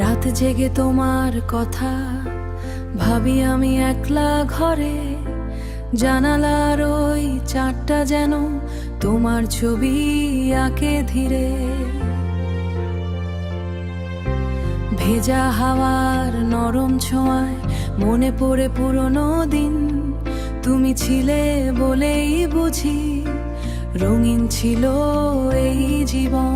রাত জেগে তোমার কথা ভাবি আমি একলা ঘরে, জানালার ওই চারটা যেন তোমার ছবি আঁকে ধীরে। ভেজা হাওয়ার নরম ছোঁয়ায় মনে পড়ে পুরনো দিন, তুমি ছিলে বলেই বুঝি রঙিন ছিল এই জীবন।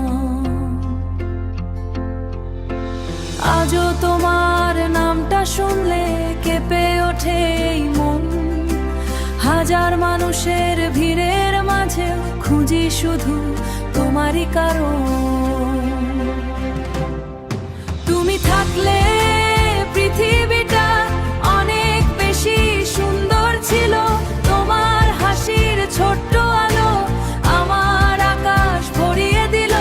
আজও তোমার নামটা শুনলে কেঁপে ওঠে এই মন, হাজার মানুষের ভিড়ের মাঝে খুঁজি শুধু তোমারই কারণ। তুমি থাকলে পৃথিবীটা অনেক বেশি সুন্দর ছিল, তোমার হাসির ছোট্ট আলো আমার আকাশ ভরিয়ে দিল।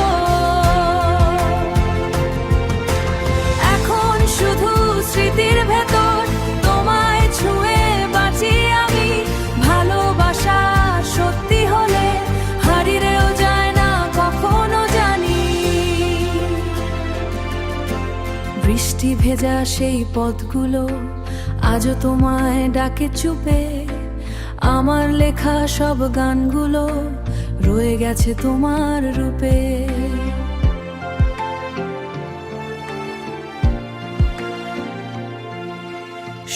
এখন শুধু স্মৃতির ভেতর তোমায় ছুঁয়ে বাঁচি আমি, ভালোবাসা সত্যি হলে হারিয়েও যায় না কখনো জানি। বৃষ্টি ভেজা সেই পথগুলো আজও তোমায় ডাকে চুপে, আমার লেখা সব গানগুলো রয়ে গেছে তোমার রূপে।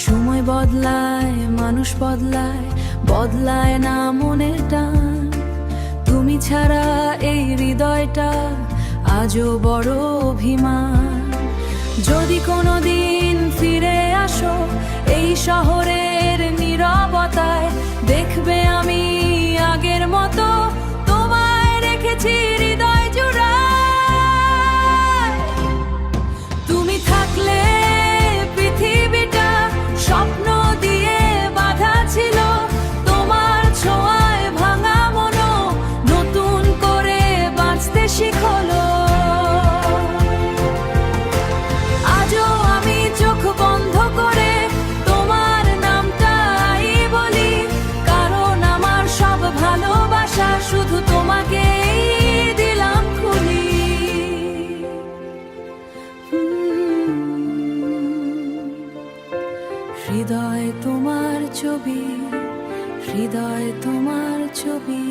সময় বদলায়, মানুষ বদলায়, বদলায় না মনের টান। তুমি ছাড়া এই হৃদয়টা আজও বড় অভিমান। যদি কোনোদিন ফিরে আসো এই শহরের নীরবতায়, দেখবে আমি আগের মতো তোমায় রেখেছি হৃদয় জুড়ায়। তুমি থাকলে পৃথিবীটা স্বপ্ন দিয়ে বাঁধা ছিল, তোমার ছোঁয়ায় ভাঙা মনও নতুন করে বাঁচতে শিখলো। আজও আমি চোখ বন্ধ করে তোমার নামটাই বলি, কারণ আমার সব ভালোবাসা শুধু তোমাকেই দিলাম খুলি। হৃদয় তোমার ছবি, হৃদয় তোমার ছবি।